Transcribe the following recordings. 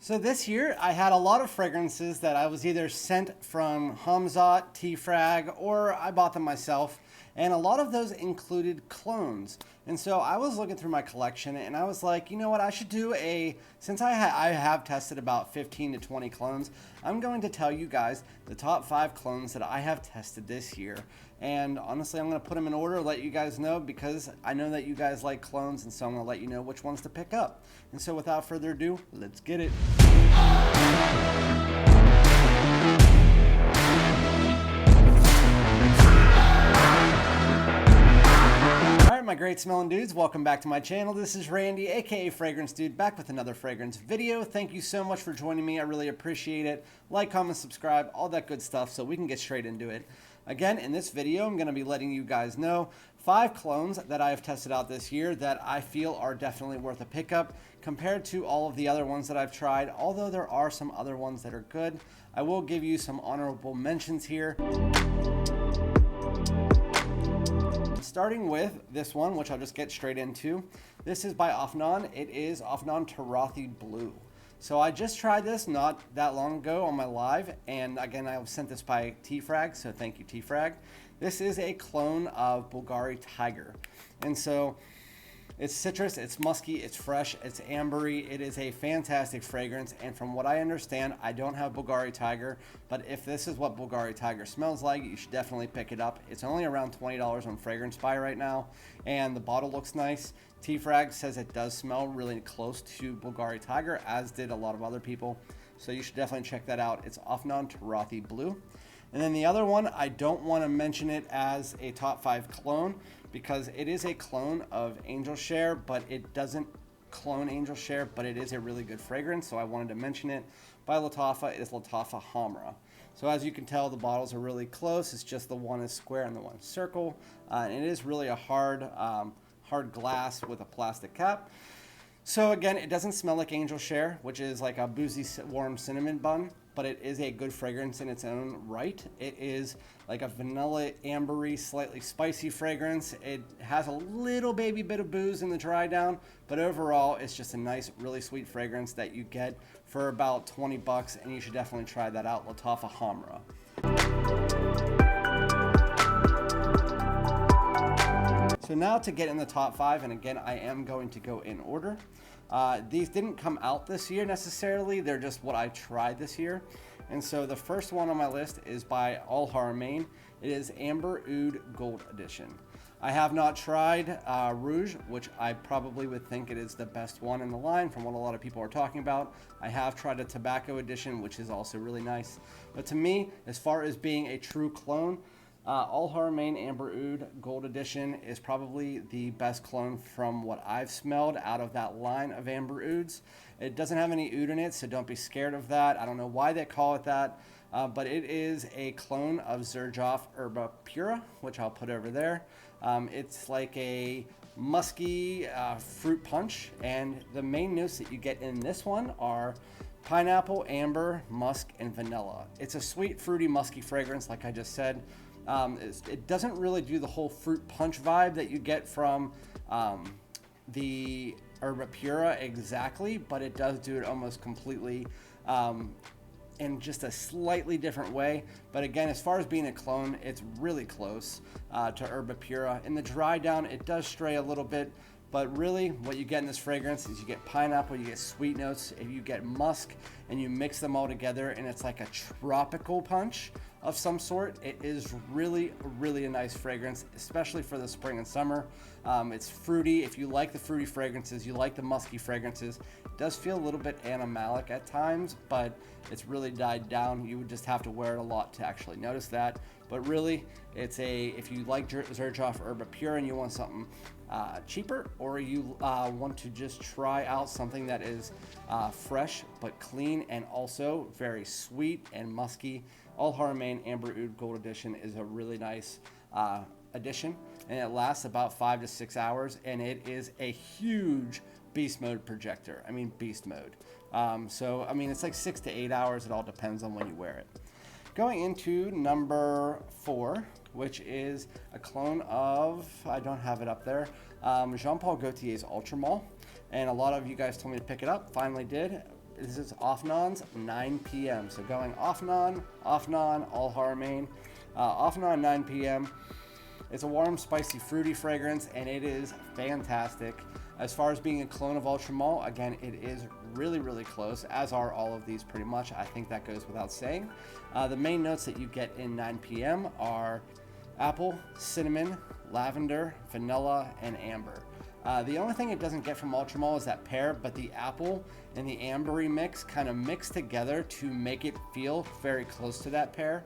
So this year I had a lot of fragrances that I was either sent from Hamzat, T-Frag, or I bought them myself. And a lot of those included clones. And so I was looking through my collection and I was like, you know what, I should do since I have tested about 15 to 20 clones, I'm going to tell you guys the top 5 clones that I have tested this year. And honestly, I'm going to put them in order, let you guys know, because I know that you guys like clones, and so I'm going to let you know which ones to pick up. And so without further ado, let's get it. Alright, my great smelling dudes, welcome back to my channel. This is Randy, aka Fragrance Dude, back with another fragrance video. Thank you so much for joining me. I really appreciate it. Like, comment, subscribe, all that good stuff, so we can get straight into it. Again, in this video, I'm going to be letting you guys know 5 clones that I have tested out this year that I feel are definitely worth a pickup compared to all of the other ones that I've tried. Although there are some other ones that are good, I will give you some honorable mentions here. Starting with this one, which I'll just get straight into. This is by Afnan. It is Afnan Tarathi Blue. So I just tried this not that long ago on my live, and again, I was sent this by T-Frag, so thank you, T-Frag. This is a clone of Bulgari Tiger, and so it's citrus, it's musky, it's fresh, it's ambery. It is a fantastic fragrance, and from what I understand, I don't have Bulgari Tiger, but if this is what Bulgari Tiger smells like, you should definitely pick it up. It's only around $20 on Fragrance Buy right now, and the bottle looks nice. T-Frag says it does smell really close to Bulgari Tiger, as did a lot of other people, so you should definitely check that out. It's Afnan Tarathi Blue. And then the other one, I don't want to mention it as a top 5 clone because it is a clone of Angel Share, but it doesn't clone Angel Share, but it is a really good fragrance, so I wanted to mention it. By Lattafa, it is Lattafa Khamrah. So as you can tell, the bottles are really close. It's just the one is square and the one is circle. And it is really a hard glass with a plastic cap. So again, it doesn't smell like Angel Share, which is like a boozy warm cinnamon bun, but it is a good fragrance in its own right. It is like a vanilla ambery, slightly spicy fragrance. It has a little baby bit of booze in the dry down, but overall it's just a nice, really sweet fragrance that you get for about 20 bucks, and you should definitely try that out, Lattafa Khamrah. So now to get in the top 5, and again, I am going to go in order. These didn't come out this year necessarily, they're just what I tried this year. And so the first one on my list is by Haramain. It is Amber Oud Gold Edition. I have not tried Rouge, which I probably would think it is the best one in the line from what a lot of people are talking about. I have tried a Tobacco Edition, which is also really nice. But to me, as far as being a true clone, Haramain Amber Oud Gold Edition is probably the best clone from what I've smelled out of that line of Amber Ouds. It doesn't have any oud in it, so don't be scared of that. I don't know why they call it that, but it is a clone of Xerjoff Herba Pura, which I'll put over there. It's like a musky fruit punch, and the main notes that you get in this one are pineapple, amber, musk, and vanilla. It's a sweet, fruity, musky fragrance, like I just said. It doesn't really do the whole fruit punch vibe that you get from the Herba Pura exactly, but it does do it almost completely in just a slightly different way. But again, as far as being a clone, it's really close to Herba Pura. In the dry down, it does stray a little bit, but really what you get in this fragrance is you get pineapple, you get sweet notes, and you get musk, and you mix them all together, and it's like a tropical punch of some sort. It is really, really a nice fragrance, especially for the spring and summer. It's fruity. If you like the fruity fragrances, you like the musky fragrances. It does feel a little bit animalic at times, but it's really died down. You would just have to wear it a lot to actually notice that. But really, if you like Xerjoff Herba Pura and you want something cheaper, or you want to just try out something that is fresh but clean and also very sweet and musky, Haramain Amber Oud Gold Edition is a really nice edition, and it lasts about 5 to 6 hours, and it is a huge beast mode projector. I mean beast mode. So I mean it's like 6 to 8 hours. It all depends on when you wear it. Going into number 4, which is a clone of, I don't have it up there, Jean Paul Gaultier's Ultramall, and a lot of you guys told me to pick it up. Finally did. This is Afnan's 9 p.m. So going Afnan, all Haramain. Afnan 9 p.m. It's a warm, spicy, fruity fragrance, and it is fantastic. As far as being a clone of Ultramalt, again, it is really, really close, as are all of these pretty much. I think that goes without saying. The main notes that you get in 9 p.m. are apple, cinnamon, lavender, vanilla, and amber. The only thing it doesn't get from Ultramalt is that pear, but the apple and the ambery mix kind of mix together to make it feel very close to that pear.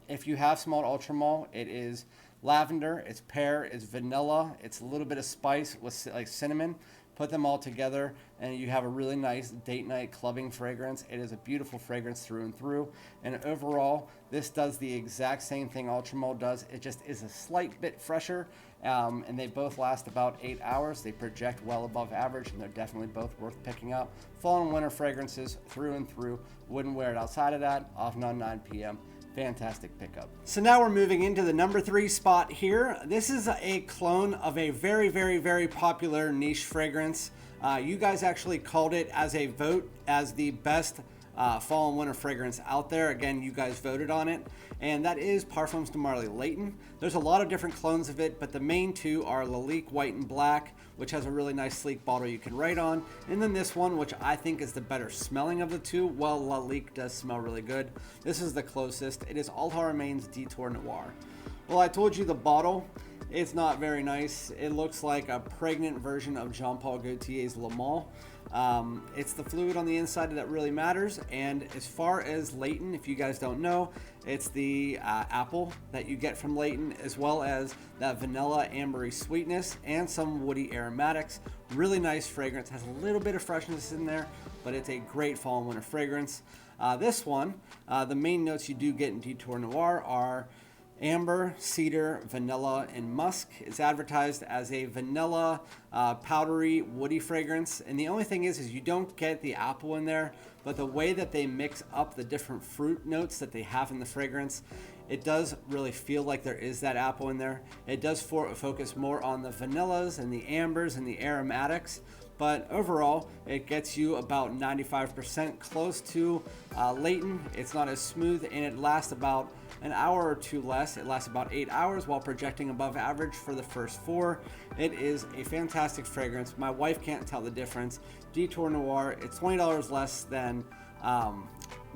If you have smelled Ultramalt, it is lavender, it's pear, it's vanilla, it's a little bit of spice with like cinnamon. Put them all together and you have a really nice date night clubbing fragrance. It is a beautiful fragrance through and through. And overall, this does the exact same thing Ultramalt does. It just is a slight bit fresher. And they both last about 8 hours. They project well above average, and they're definitely both worth picking up. Fall and winter fragrances through and through. Wouldn't wear it outside of that. Afnan 9 p.m. Fantastic pickup. So now we're moving into the number 3 spot here. This is a clone of a very, very, very popular niche fragrance. You guys actually called it as a vote as the best fall and winter fragrance out there. Again, you guys voted on it, and that is Parfums De Marly Layton. There's a lot of different clones of it, but the main two are Lalique White and Black, which has a really nice sleek bottle you can write on, and then this one, which I think is the better smelling of the two. Well, Lalique does smell really good. This is the closest. It is All Haramain's Detour Noir. Well, I told you the bottle, it's not very nice. It looks like a pregnant version of Jean-Paul Gaultier's Le Mans. It's the fluid on the inside that really matters. And as far as Layton, if you guys don't know, it's the apple that you get from Layton, as well as that vanilla ambery sweetness and some woody aromatics. Really nice fragrance, has a little bit of freshness in there, but it's a great fall and winter fragrance. This one, the main notes you do get in Detour Noir are amber, cedar, vanilla, and musk. It's advertised as a vanilla, powdery, woody fragrance. And the only thing is you don't get the apple in there, but the way that they mix up the different fruit notes that they have in the fragrance, it does really feel like there is that apple in there. It does focus more on the vanillas and the ambers and the aromatics, but overall, it gets you about 95% close to Layton. It's not as smooth, and it lasts about an hour or two less. It lasts about 8 hours while projecting above average for the first 4. It is a fantastic fragrance. My wife can't tell the difference. Detour Noir, it's $20 less than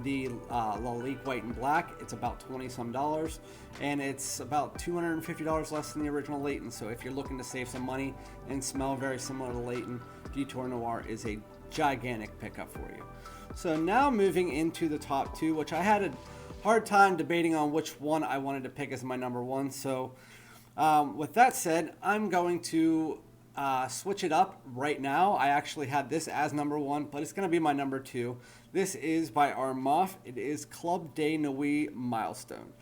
the Lalique White and Black. It's about 20 some dollars, and it's about $250 less than the original Layton. So if you're looking to save some money and smell very similar to Layton, Detour Noir is a gigantic pickup for you. So now moving into the top 2, which I had a hard time debating on which one I wanted to pick as my number 1. So with that said, I'm going to switch it up right now. I actually had this as number 1, but it's going to be my number 2. This is by Armaf. It is Club de Nuit Milestone.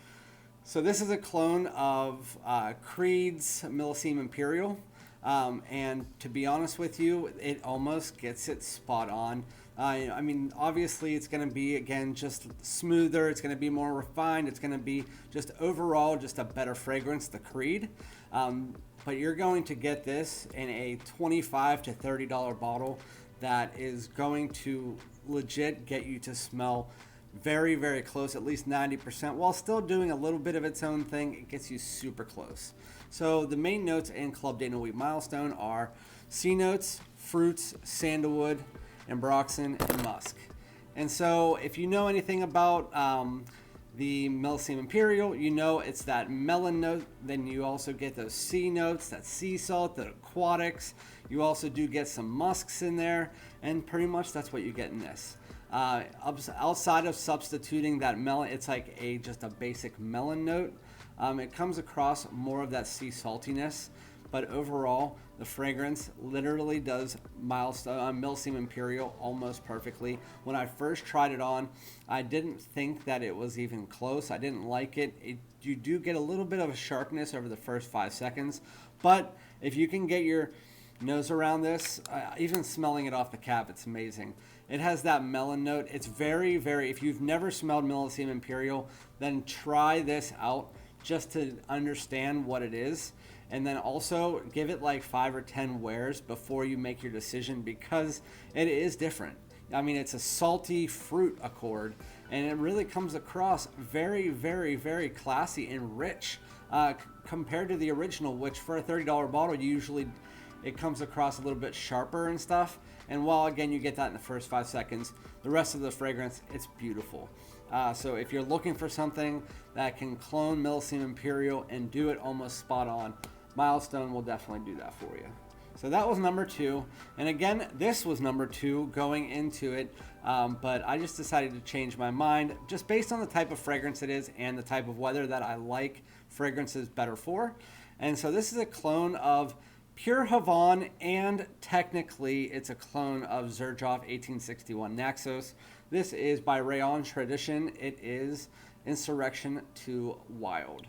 So this is a clone of Creed's Millésime Imperial. And to be honest with you, it almost gets it spot on. I mean, obviously it's going to be, again, just smoother. It's going to be more refined. It's going to be just overall just a better fragrance, the Creed. But you're going to get this in a $25 to $30 bottle that is going to legit get you to smell very, very close, at least 90%, while still doing a little bit of its own thing. It gets you super close. So the main notes in Club de Nuit Milestone are sea notes, fruits, sandalwood, ambroxan, and musk. And so if you know anything about the Millésime Imperial, you know it's that melon note. Then you also get those sea notes, that sea salt, the aquatics. You also do get some musks in there, and pretty much that's what you get in this. Outside of substituting that melon, it's like just a basic melon note. It comes across more of that sea saltiness, but overall, the fragrance literally does Millésime Imperial almost perfectly. When I first tried it on, I didn't think that it was even close. I didn't like it. You do get a little bit of a sharpness over the first 5 seconds, but if you can get your nose around this, even smelling it off the cap, it's amazing. It has that melon note. It's very, very, if you've never smelled Millésime Imperial, then try this out just to understand what it is. And then also give it like 5 or 10 wears before you make your decision, because it is different. I mean, it's a salty fruit accord, and it really comes across very, very, very classy and rich compared to the original, which for a $30 bottle, usually it comes across a little bit sharper and stuff. And while again, you get that in the first 5 seconds, the rest of the fragrance, it's beautiful. So if you're looking for something that can clone Millesime Imperial and do it almost spot on, Milestone will definitely do that for you. So that was number 2. And again, this was number 2 going into it. But I just decided to change my mind just based on the type of fragrance it is and the type of weather that I like fragrances better for. And so this is a clone of Pure Havane, and technically it's a clone of Xerjoff 1861 Naxos. This is by Reyane Tradition. It is Insurrection II Wild.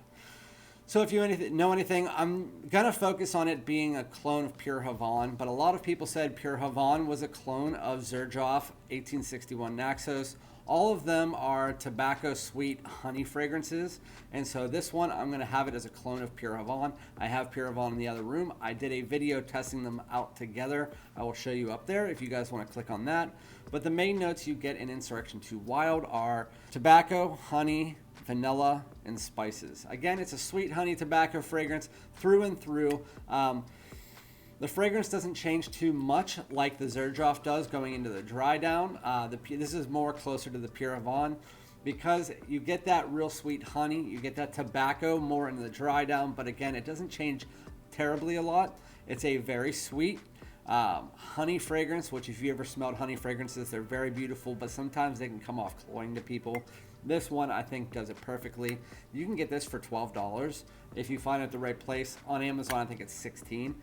So if you know anything, I'm going to focus on it being a clone of Pure Havane, but a lot of people said Pure Havane was a clone of Xerjoff 1861 Naxos. All of them are tobacco sweet honey fragrances, and so this one I'm going to have it as a clone of Pure Havane. I have Pure Havane in the other room. I did a video testing them out together. I will show you up there if you guys want to click on that. But the main notes you get in Insurrection II Wild are tobacco, honey, vanilla, and spices. Again, it's a sweet honey tobacco fragrance through and through. The fragrance doesn't change too much like the Xerjoff does going into the dry down. This is more closer to the Pure Havane because you get that real sweet honey. You get that tobacco more in the dry down, but again, it doesn't change terribly a lot. It's a very sweet honey fragrance, which if you ever smelled honey fragrances, they're very beautiful, but sometimes they can come off cloying to people. This one, I think, does it perfectly. You can get this for $12 if you find it at the right place. On Amazon, I think it's $16.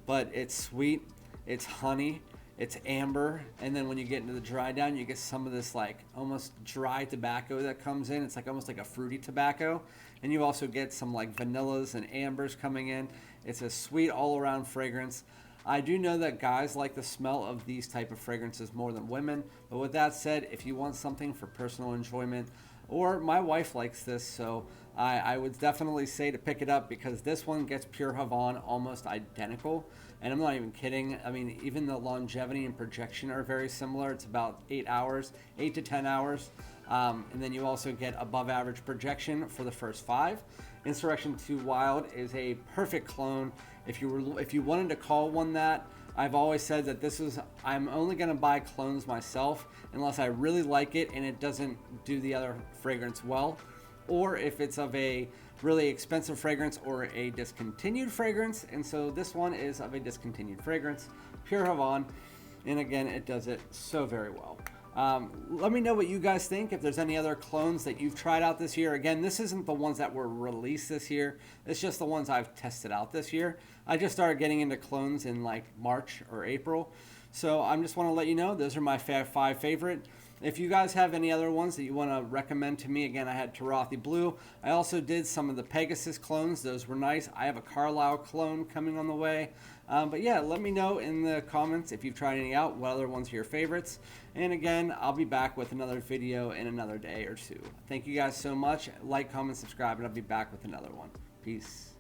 But it's sweet, it's honey, it's amber, and then when you get into the dry down, you get some of this like almost dry tobacco that comes in. It's like almost like a fruity tobacco, and you also get some like vanillas and ambers coming in. It's a sweet all-around fragrance. I do know that guys like the smell of these type of fragrances more than women, but with that said, if you want something for personal enjoyment, or my wife likes this, so I would definitely say to pick it up because this one gets Pure Havane almost identical, and I'm not even kidding. I mean, even the longevity and projection are very similar. It's about 8 hours, 8 to 10 hours, and then you also get above average projection for the first 5. Insurrection II Wild is a perfect clone. If you wanted to call one that, I've always said that I'm only going to buy clones myself unless I really like it and it doesn't do the other fragrance well, or if it's of a really expensive fragrance or a discontinued fragrance. And so this one is of a discontinued fragrance, Pure Havane, and again, it does it so very well. Let me know what you guys think, if there's any other clones that you've tried out this year. Again, this isn't the ones that were released this year. It's just the ones I've tested out this year. I just started getting into clones in like March or April. So I just want to let you know, those are my 5 favorite. If you guys have any other ones that you want to recommend to me, again, I had Tarothi Blue. I also did some of the Pegasus clones. Those were nice. I have a Carlisle clone coming on the way. But yeah, let me know in the comments if you've tried any out, what other ones are your favorites. And again, I'll be back with another video in another day or two. Thank you guys so much. Like, comment, subscribe, and I'll be back with another one. Peace.